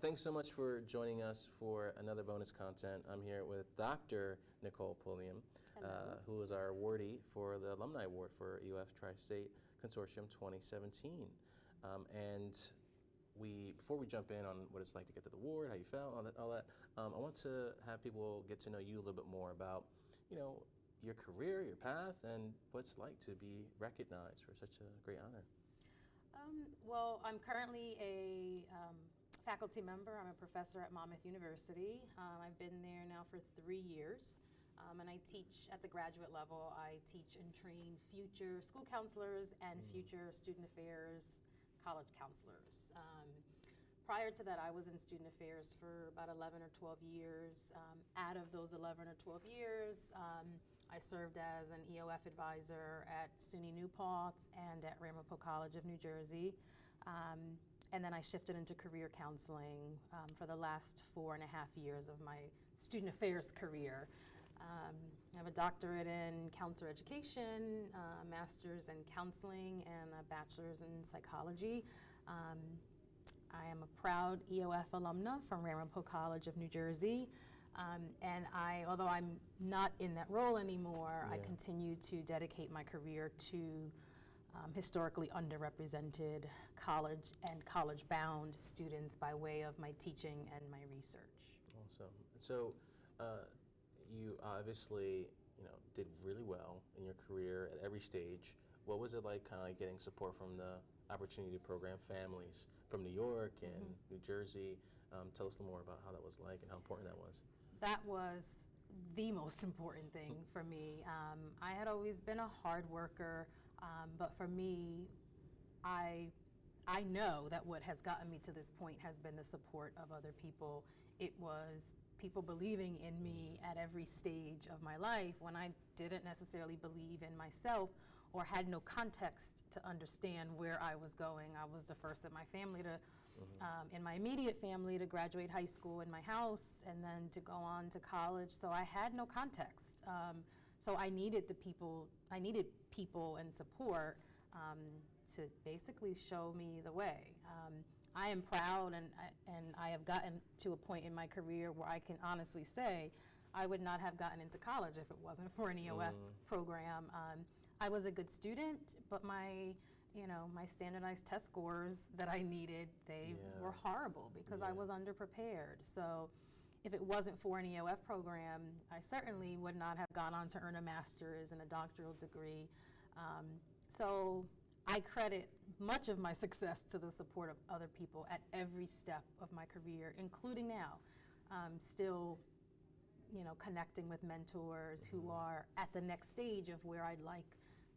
Thanks so much for joining us for another bonus content. I'm here with Dr. Nicole Pulliam, who is our awardee for the Alumni Award for EOF Tri-State Consortium 2017. Before we jump in on what it's like to get to the award, how you felt, all that, I want to have people get to know you a little bit more about, your career, your path, and what it's like to be recognized for such a great honor. Well, I'm currently a faculty member. I'm a professor at Monmouth University. I've been there now for 3 years, and I teach at the graduate level. I teach and train future school counselors and future student affairs college counselors. Prior to that, I was in student affairs for about 11 or 12 years. Out of those 11 or 12 years, I served as an EOF advisor at SUNY New Paltz and at Ramapo College of New Jersey. And then I shifted into career counseling for the last 4.5 years of my student affairs career. I have a doctorate in counselor education, a master's in counseling, and a bachelor's in psychology. I am a proud EOF alumna from Ramapo College of New Jersey. And although I'm not in that role anymore, I continue to dedicate my career to historically underrepresented college and college-bound students by way of my teaching and my research. Awesome. So you obviously, did really well in your career at every stage. What was it like kind of like getting support from the Opportunity Program families from New York and New Jersey? Tell us a little more about how that was like and how important that was. That was the most important thing for me. I had always been a hard worker, but for me, I know that what has gotten me to this point has been the support of other people. It was people believing in me at every stage of my life when I didn't necessarily believe in myself or had no context to understand where I was going. I was the first in my family to, in my immediate family, to graduate high school in my house and then to go on to college. So I had no context. So I needed people and support to basically show me the way. I am proud and I have gotten to a point in my career where I can honestly say I would not have gotten into college if it wasn't for an EOF program. I was a good student, but my standardized test scores that I needed, they were horrible because I was underprepared. So if it wasn't for an EOF program, I certainly would not have gone on to earn a master's and a doctoral degree. So I credit much of my success to the support of other people at every step of my career, including now. Still, connecting with mentors who are at the next stage of where I'd like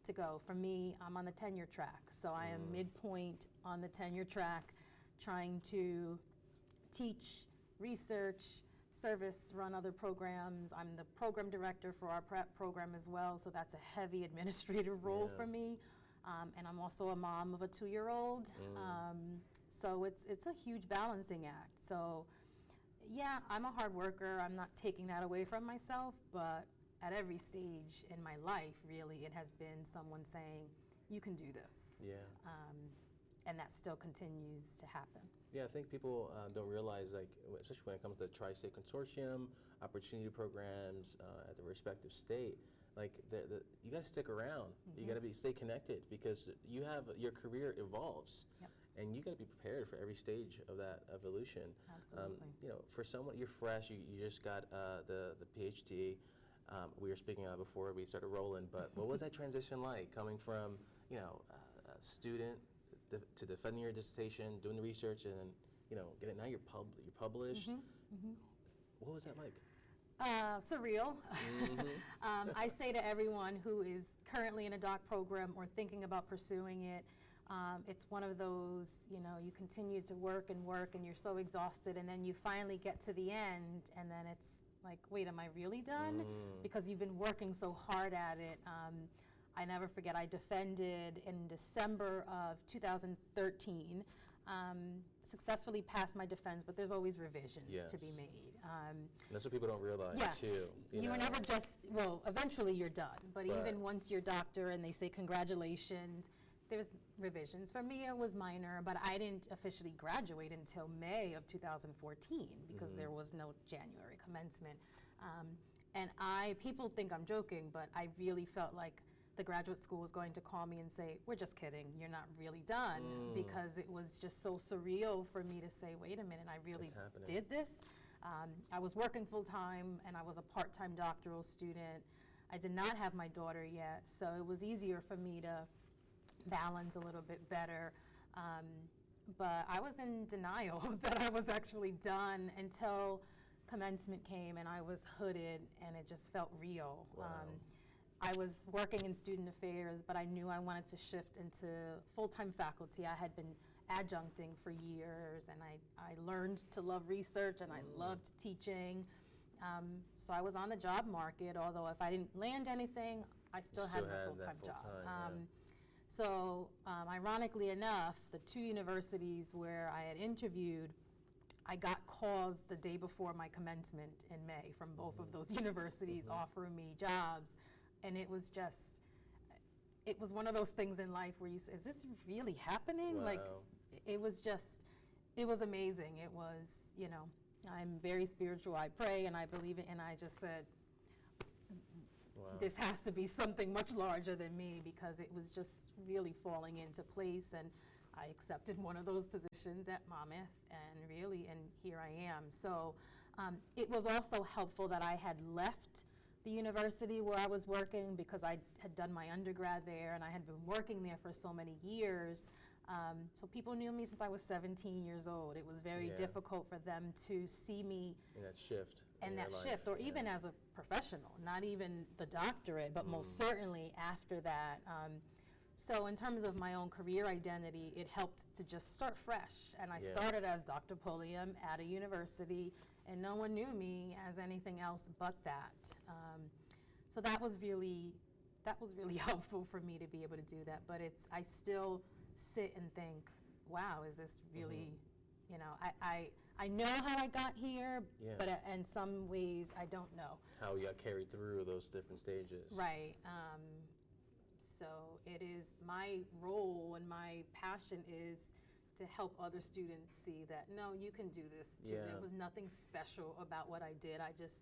to go. For me, I'm on the tenure track, so I am midpoint on the tenure track, trying to teach, research, service, run other programs. I'm the program director for our prep program as well, so that's a heavy administrative role for me. And I'm also a mom of a 2-year-old, so it's a huge balancing act. So yeah, I'm a hard worker. I'm not taking that away from myself, but at every stage in my life, really, it has been someone saying, you can do this. Yeah. And that still continues to happen. Yeah, I think people don't realize, especially when it comes to the Tri-State Consortium, opportunity programs at the respective state, you got to stick around. You got to stay connected because your career evolves. Yep. And you got to be prepared for every stage of that evolution. Absolutely. For someone, you're fresh, you just got the PhD. We were speaking before we started rolling, but what was that transition like, coming from a student to defending your dissertation, doing the research, and then now you're published? What was that like? Surreal. I say to everyone who is currently in a doc program or thinking about pursuing it, it's one of those, you continue to work and you're so exhausted, and then you finally get to the end, and then it's like, wait, am I really done? Because you've been working so hard at it. I never forget, I defended in December of 2013, successfully passed my defense, but there's always revisions to be made. That's what people don't realize, too. You were never just, eventually you're done, but even once you're doctor and they say congratulations, there's revisions. For me, it was minor, but I didn't officially graduate until May of 2014 because there was no January commencement. And people think I'm joking, but I really felt like the graduate school was going to call me and say, we're just kidding, you're not really done, because it was just so surreal for me to say, wait a minute, I really did this. I was working full-time, and I was a part-time doctoral student. I did not have my daughter yet, so it was easier for me to balance a little bit better. But I was in denial that I was actually done until commencement came, and I was hooded, and it just felt real. Wow. I was working in student affairs, but I knew I wanted to shift into full-time faculty. I had been adjuncting for years, and I learned to love research, and I loved teaching. So I was on the job market, although if I didn't land anything, I still had a full-time job. So ironically enough, the two universities where I had interviewed, I got calls the day before my commencement in May from both of those universities offering me jobs. And it was one of those things in life where you say, is this really happening? Wow. Like, it was amazing. It was, I'm very spiritual. I pray and I believe it. And I just said, this has to be something much larger than me, because it was just really falling into place. And I accepted one of those positions at Monmouth, and here I am. So it was also helpful that I had left the university where I was working, because I had done my undergrad there and I had been working there for so many years. So people knew me since I was 17 years old. It was very difficult for them to see me in that shift. Or even as a professional, not even the doctorate, but most certainly after that. So in terms of my own career identity, it helped to just start fresh. And I started as Dr. Pulliam at a university, and no one knew me as anything else but that. So that was really helpful for me to be able to do that. But I still sit and think, wow, is this really, I know how I got here, but in some ways I don't know. How you got carried through those different stages. Right. So it is my role, and my passion is to help other students see that, no, you can do this too. Yeah. There was nothing special about what I did. I just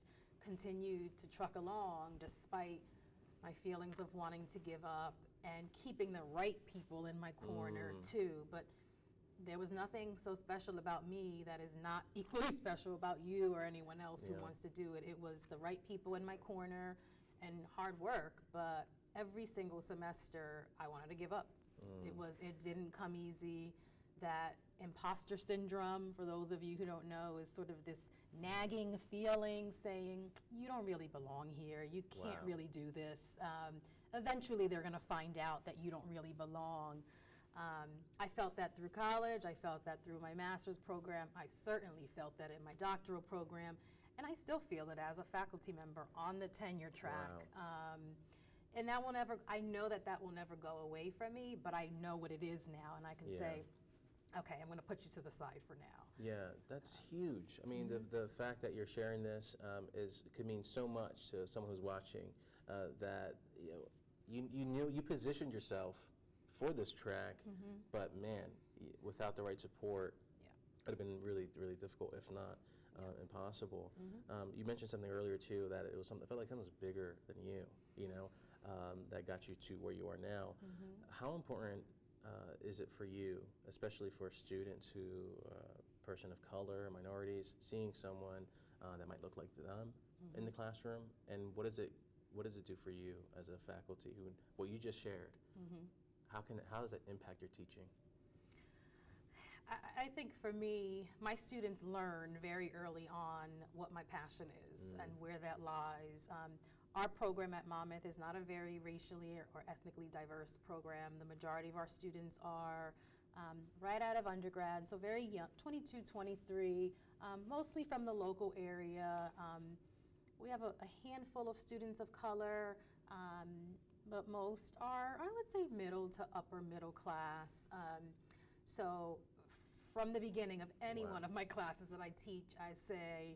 continued to truck along despite my feelings of wanting to give up, and keeping the right people in my corner too. But there was nothing so special about me that is not equally special about you or anyone else who wants to do it. It was the right people in my corner and hard work, but every single semester I wanted to give up. It didn't come easy. That imposter syndrome, for those of you who don't know, is sort of this nagging feeling saying, you don't really belong here, you can't really do this. Eventually they're gonna find out that you don't really belong. I felt that through college, I felt that through my master's program, I certainly felt that in my doctoral program, and I still feel it as a faculty member on the tenure track. And that will never, I know that will never go away from me, but I know what it is now, and I can say, okay, I'm going to put you to the side for now. Yeah, that's huge. I mean, the fact that you're sharing this could mean so much to someone who's watching, that you positioned yourself for this track, but man, without the right support, it would have been really, really difficult, if not impossible. You mentioned something earlier too, that it was something, I felt like something was bigger than you, that got you to where you are now. How important is it for you, especially for students who, person of color, minorities, seeing someone that might look like them in the classroom, and what does it do for you as a faculty? What you just shared, how does that impact your teaching? I think for me, my students learn very early on what my passion is and where that lies. Our program at Monmouth is not a very racially or ethnically diverse program. The majority of our students are right out of undergrad, so very young, 22, 23, mostly from the local area. We have a handful of students of color, but most are, I would say, middle to upper middle class. So from the beginning of any one of my classes that I teach, I say,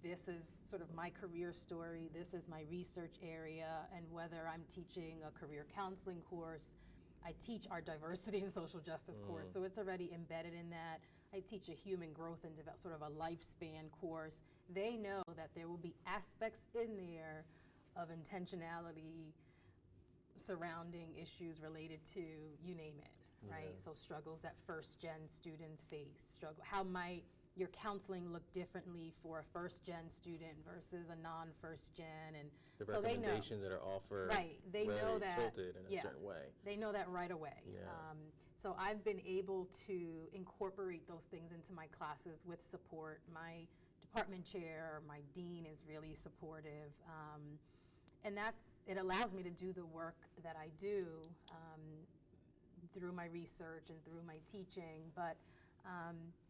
this is sort of my career story, this is my research area, and whether I'm teaching a career counseling course, I teach our diversity and social justice course, so it's already embedded in that. I teach a human growth and sort of a lifespan course. They know that there will be aspects in there of intentionality surrounding issues related to, you name it, right? So struggles that first-gen students face, how might your counseling look differently for a first-gen student versus a non-first gen, and The so they know. recommendations that are offered, Right, they really know that. tilted in a Yeah. certain way. They know that right away. Yeah. So I've been able to incorporate those things into my classes with support. My department chair or my dean is really supportive. And it allows me to do the work that I do through my research and through my teaching. But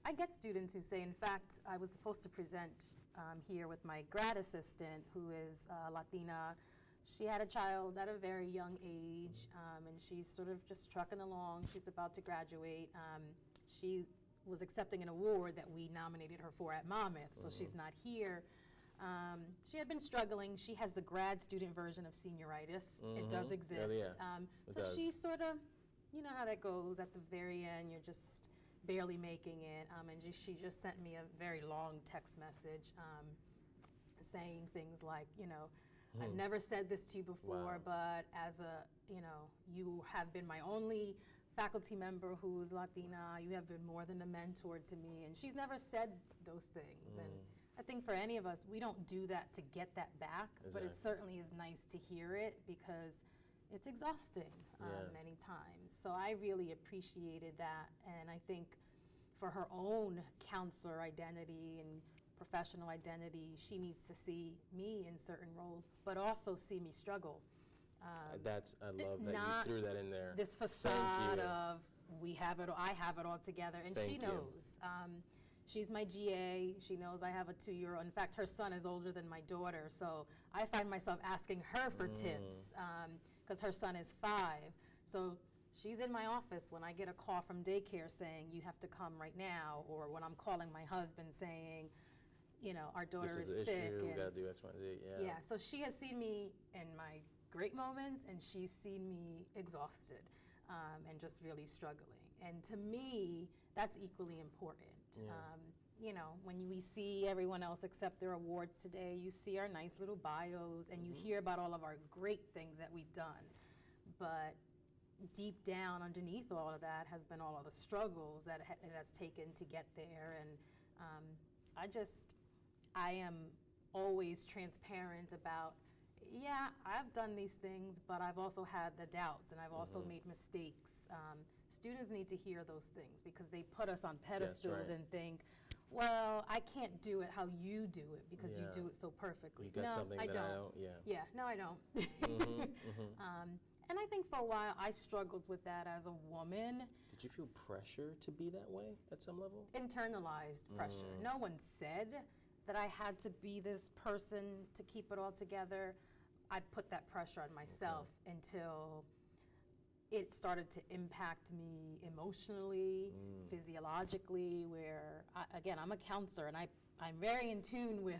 I get students who say, in fact, I was supposed to present here with my grad assistant, who is Latina. She had a child at a very young age, and she's sort of just trucking along. She's about to graduate. She was accepting an award that we nominated her for at Monmouth, so she's not here. She had been struggling. She has the grad student version of senioritis. It does exist. Oh, yeah. It So does. she sort of, you know how that goes. At the very end, you're just barely making it. And she just sent me a very long text message saying things like, I've never said this to you before, but as you have been my only faculty member who's Latina. You have been more than a mentor to me. And she's never said those things. And I think for any of us, we don't do that to get that back, but it certainly is nice to hear it because it's exhausting many times. So I really appreciated that. And I think for her own counselor identity and professional identity, she needs to see me in certain roles, but also see me struggle. I love that you threw that in there. This facade of we have it, I have it all together, and she knows. She's my GA. She knows I have a 2-year-old. In fact, her son is older than my daughter, so I find myself asking her for tips because her son is 5. So she's in my office when I get a call from daycare saying you have to come right now, or when I'm calling my husband saying, our daughter This is is the sick. issue. We and- got to do X, Y, and Z. Yeah. yeah, so she has seen me in my great moments, and she's seen me exhausted and just really struggling. And to me, that's equally important. Yeah. When we see everyone else accept their awards today, you see our nice little bios, and you hear about all of our great things that we've done. But deep down, underneath all of that, has been all of the struggles that it has taken to get there. And I am always transparent about, I've done these things, but I've also had the doubts, and I've also made mistakes. Students need to hear those things because they put us on pedestals and think, well, I can't do it how you do it because you do it so perfectly. You got no, something I that don't. I don't. Yeah. Yeah, no, I don't. And I think for a while I struggled with that as a woman. Did you feel pressure to be that way at some level? Internalized pressure. No one said that I had to be this person to keep it all together. I put that pressure on myself until it started to impact me emotionally, physiologically, where, again, I'm a counselor, and I'm very in tune with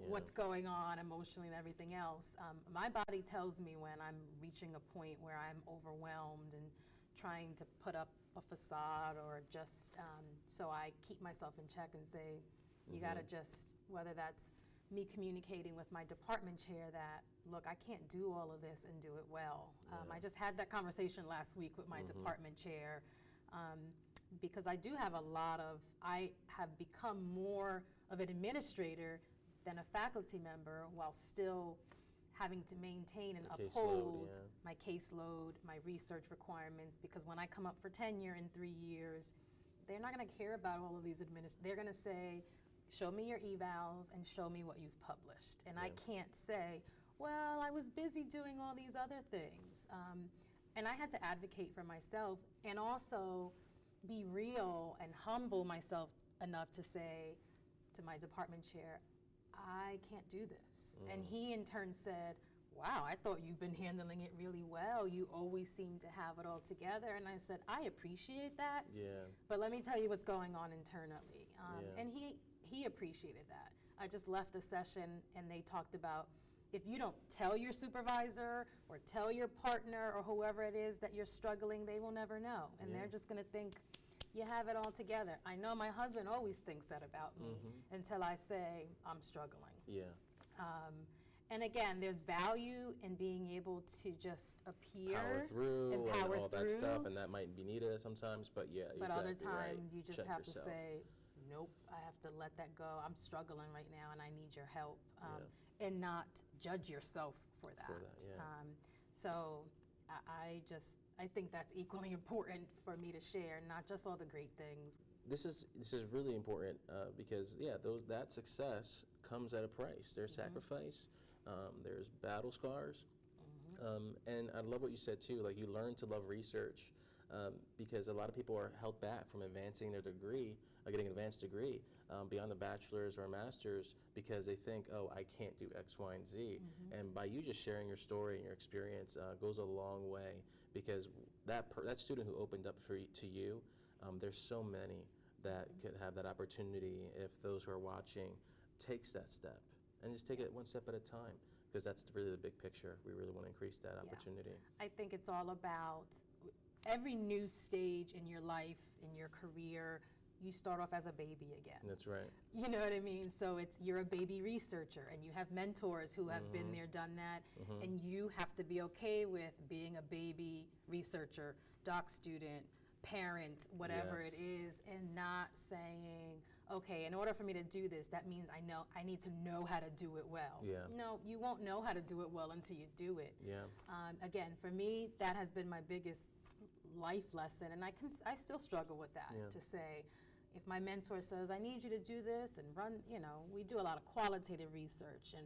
what's going on emotionally and everything else. My body tells me when I'm reaching a point where I'm overwhelmed and trying to put up a facade or just, so I keep myself in check and say, you gotta just, whether that's me communicating with my department chair that, look, I can't do all of this and do it well. I just had that conversation last week with my department chair because I do have I have become more of an administrator than a faculty member while still having to maintain and uphold my caseload, my research requirements, because when I come up for tenure in 3 years, they're not gonna care about all of these they're gonna say, show me your evals and show me what you've published. And I can't say, well, I was busy doing all these other things. And I had to advocate for myself and also be real and humble myself enough to say to my department chair, I can't do this. And he in turn said, wow, I thought you've been handling it really well. You always seem to have it all together. And I said, I appreciate that, but let me tell you what's going on internally. And he appreciated that. I just left a session and they talked about if you don't tell your supervisor or tell your partner or whoever it is that you're struggling, they will never know. And they're just going to think you have it all together. I know my husband always thinks that about me until I say I'm struggling. Yeah. And again, there's value in being able to just appear Power through and and all that stuff, and that might be needed sometimes, but yeah, but exactly other times right. you just Check have yourself. to say, nope, I have to let that go. I'm struggling right now and I need your help. And not judge yourself for that. yeah. So I think that's equally important for me to share, not just all the great things. This is really important because that success comes at a price. There's sacrifice, there's battle scars, and I love what you said too. Like, you learn to love research because a lot of people are held back from advancing their degree, getting an advanced degree beyond the bachelor's or master's because they think, oh, I can't do X, Y, and Z. And by you just sharing your story and your experience goes a long way because that student who opened up to you, there's so many that could have that opportunity if those who are watching takes that step and just take it one step at a time, because that's really the big picture. We really want to increase that opportunity. I think it's all about every new stage in your life, in your career, you start off as a baby again. That's right. You know what I mean? So you're a baby researcher and you have mentors who have been there, done that, and you have to be okay with being a baby researcher, doc student, parent, whatever it is, and not saying, okay, in order for me to do this, that means I need to know how to do it well. Yeah. No, you won't know how to do it well until you do it. Yeah. Again, for me, that has been my biggest life lesson, and I still struggle with that, to say, if my mentor says, I need you to do this and run, we do a lot of qualitative research, and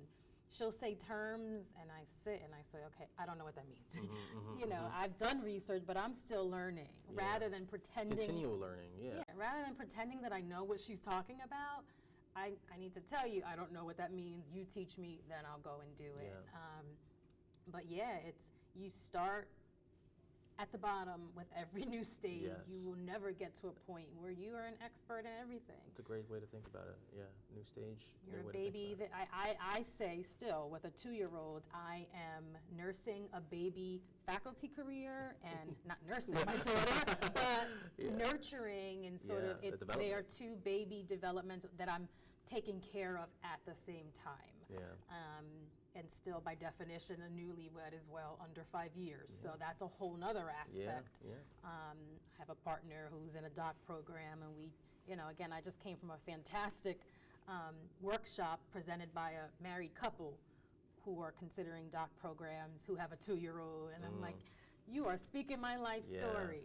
she'll say terms, and I sit and I say, okay, I don't know what that means. I've done research, but I'm still learning, rather than pretending. Continual learning, rather than pretending that I know what she's talking about, I need to tell you, I don't know what that means. You teach me, then I'll go and do it. But you start at the bottom with every new stage. Yes. You will never get to a point where you are an expert in everything. It's a great way to think about it. Yeah, new stage. You're new a way to think baby. about it. I say still, with a 2-year-old, I am nursing a baby faculty career, and not nursing my daughter, but nurturing and sort of, the development. they are 2 baby developments that I'm taking care of at the same time. Yeah. And still, by definition, a newlywed is well under 5 years. So that's a whole nother aspect. I have a partner who's in a doc program, and we, again, I just came from a fantastic workshop presented by a married couple who are considering doc programs, who have a 2-year-old, and I'm like, you are speaking my life story.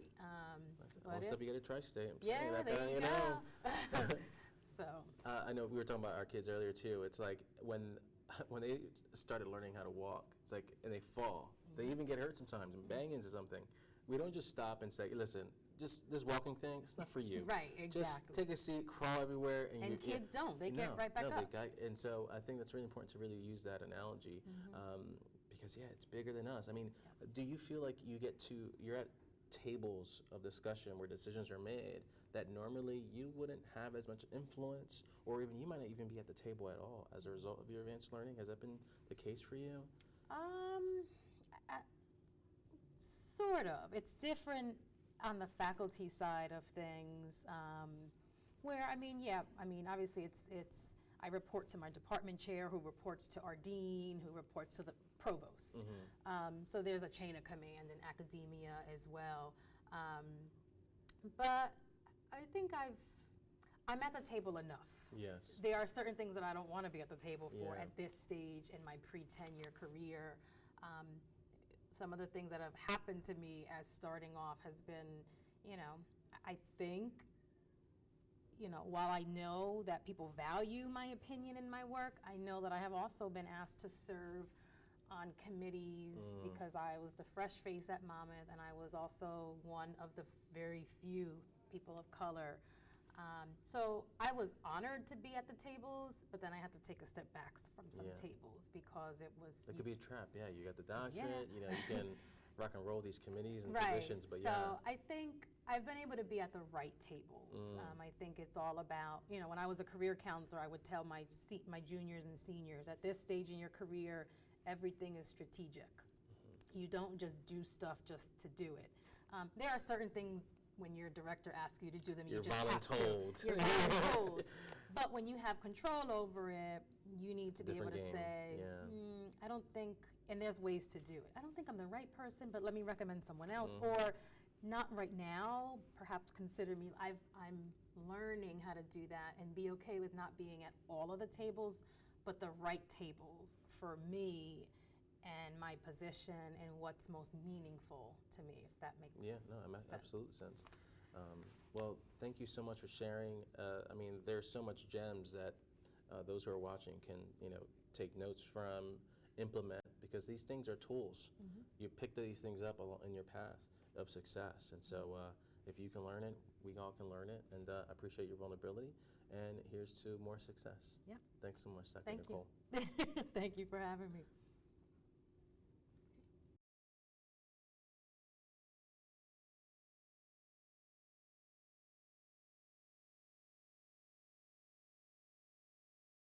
One step you get a tri-state. There you go. So I know we were talking about our kids earlier too. It's like when they started learning how to walk, it's like, and they fall. They even get hurt sometimes and bang into something. We don't just stop and say, listen, just this walking thing, it's not for you. Right, exactly. Just take a seat, crawl everywhere. And kids don't. They get right back up. And so I think that's really important to really use that analogy because, it's bigger than us. I mean, do you feel like you're at tables of discussion where decisions are made that normally you wouldn't have as much influence, or even you might not even be at the table at all as a result of your advanced learning? Has that been the case for you? Sort of. It's different on the faculty side of things, where, obviously it's I report to my department chair, who reports to our dean, who reports to the provost. So there's a chain of command in academia as well. But I think I'm at the table enough. Yes. There are certain things that I don't want to be at the table for Yeah. at this stage in my pre-tenure career. Some of the things that have happened to me as starting off has been, I think, while I know that people value my opinion in my work, I know that I have also been asked to serve on committees because I was the fresh face at Monmouth, and I was also one of the very few people of color. So I was honored to be at the tables, but then I had to take a step back from some tables because it was... It could be a trap, you got the doctorate, you can rock and roll these committees and right. positions, but So I think I've been able to be at the right tables. I think it's all about, when I was a career counselor, I would tell my juniors and seniors, at this stage in your career, everything is strategic. You don't just do stuff just to do it. There are certain things when your director asks you to do them, you just have to. You're voluntold. But when you have control over it, you need to be able to say, I don't think, and there's ways to do it. I don't think I'm the right person, but let me recommend someone else. Or not right now, perhaps consider me. I'm learning how to do that and be okay with not being at all of the tables, but the right tables for me and my position and what's most meaningful to me, if that makes absolute sense. Well, thank you so much for sharing. I mean, there's so much gems that those who are watching can, take notes from, implement, because these things are tools. You pick these things up in your path of success, and so if you can learn it, we all can learn it, and I appreciate your vulnerability, and here's to more success. Yeah. Thanks so much, Dr. Thank Nicole. you. Thank you for having me.